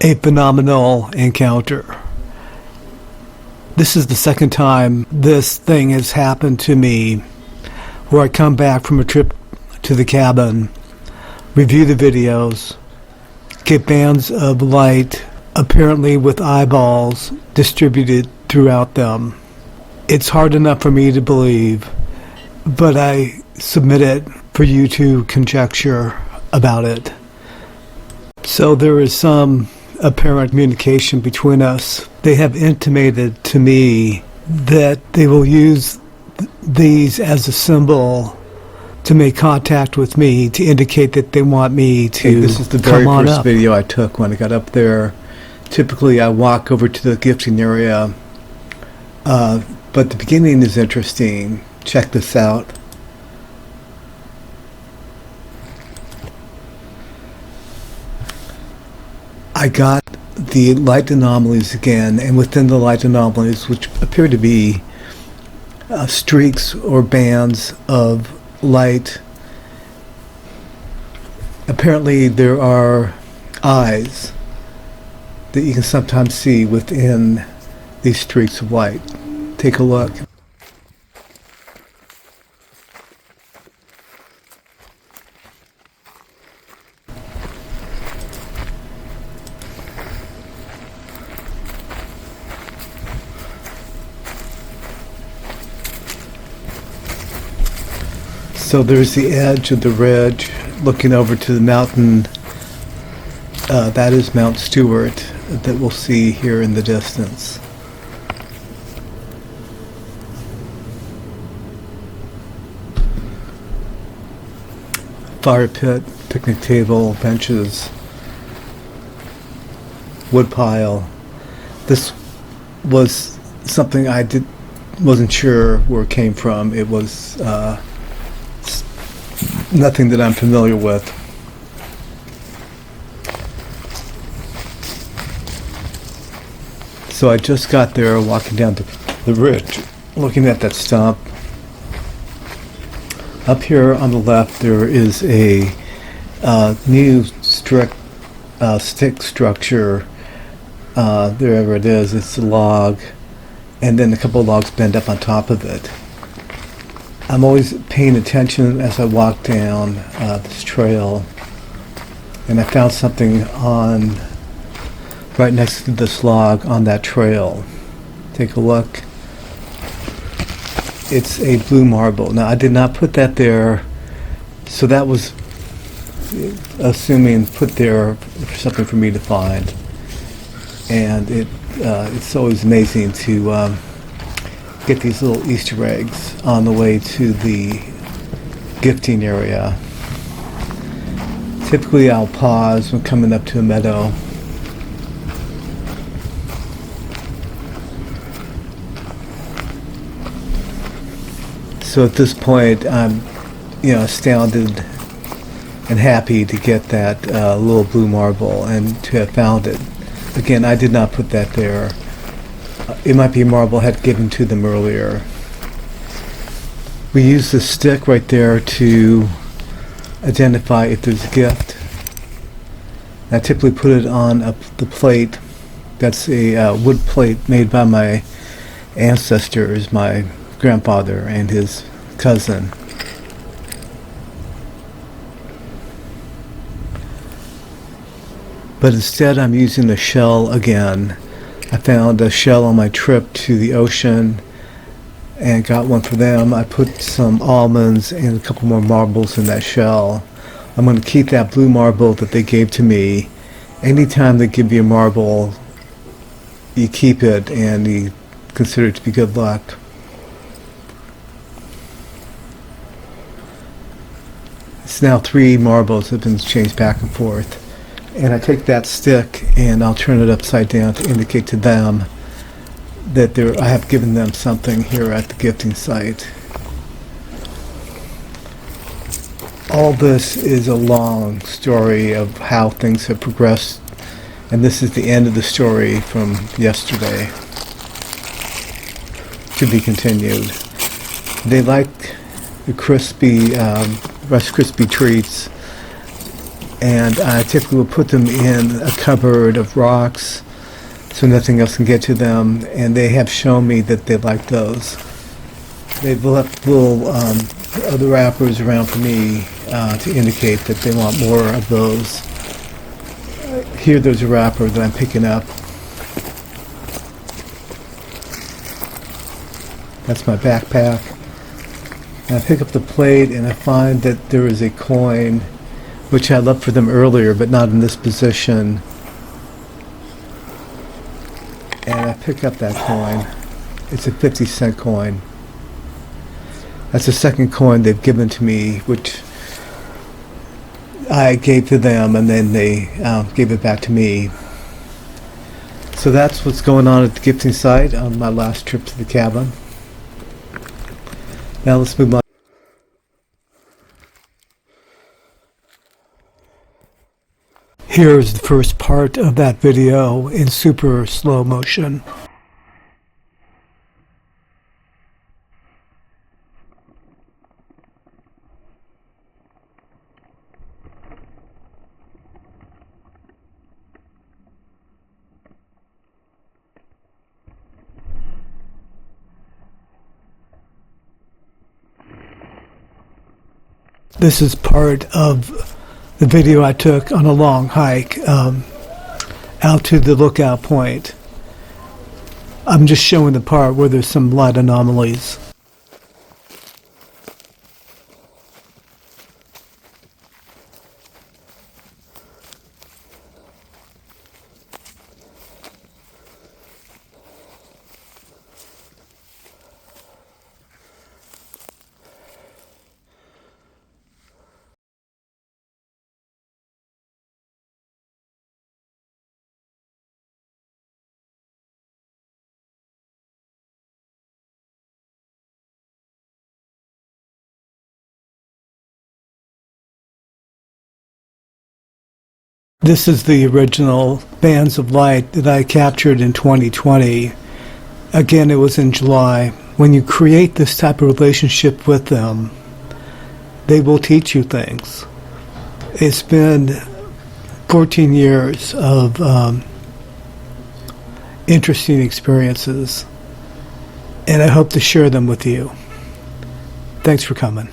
a phenomenal encounter. This is the second time this thing has happened to me, where I come back from a trip to the cabin, review the videos, get bands of light, apparently with eyeballs, distributed throughout them. It's hard enough for me to believe, but I submit it for you to conjecture about it. So there is some apparent communication between us. They have intimated to me that they will use these as a symbol to make contact with me, to indicate that they want me to come on up. This is the very first video I took when I got up there. Typically I walk over to the gifting area, but the beginning is interesting. Check this out. I got the light anomalies again, and within the light anomalies, which appear to be streaks or bands of light, apparently there are eyes that you can sometimes see within these streaks of light. Take a look. So there's the edge of the ridge looking over to the mountain. That is Mount Stewart that we'll see here in the distance. Fire pit, picnic table, benches, wood pile. This was something I wasn't sure where it came from. It was nothing that I'm familiar with. So I just got there, walking down the ridge, looking at that stump. Up here on the left there is a new stick structure. Wherever it is, it's a log, and then a couple of logs bend up on top of it. I'm always paying attention as I walk down this trail, and I found something right next to this log on that trail. Take a look. It's a blue marble. Now I did not put that there, so that was assuming put there for something for me to find. And it's always amazing to get these little Easter eggs on the way to the gifting area. Typically I'll pause when coming up to a meadow. So at this point I'm astounded and happy to get that little blue marble and to have found it. Again, I did not put that there. It might be a marble I had given to them earlier. We use the stick right there to identify if there's a gift. I typically put it on the plate. That's a wood plate made by my ancestors, my grandfather and his cousin. But instead I'm using the shell again. I found a shell on my trip to the ocean and got one for them. I put some almonds and a couple more marbles in that shell. I'm going to keep that blue marble that they gave to me. Anytime they give you a marble, you keep it and you consider it to be good luck. It's now 3 marbles that have been changed back and forth. And I take that stick and I'll turn it upside down to indicate to them that I have given them something here at the gifting site. All this is a long story of how things have progressed, and this is the end of the story from yesterday. To be continued. They like the crispy, Rice Krispie treats, and I typically will put them in a cupboard of rocks so nothing else can get to them, and they have shown me that they like those. They've left little other wrappers around for me to indicate that they want more of those. Here there's a wrapper that I'm picking up. That's my backpack. And I pick up the plate and I find that there is a coin, which I left for them earlier, but not in this position. And I pick up that coin. It's a 50-cent coin. That's the second coin they've given to me, which I gave to them, and then they gave it back to me. So that's what's going on at the gifting site on my last trip to the cabin. Now let's move on. Here's the first part of that video in super slow motion. This is part of the video I took on a long hike out to the lookout point. I'm just showing the part where there's some light anomalies. This is the original bands of light that I captured in 2020. Again, it was in July. When you create this type of relationship with them, they will teach you things. It's been 14 years of interesting experiences, and I hope to share them with you. Thanks for coming.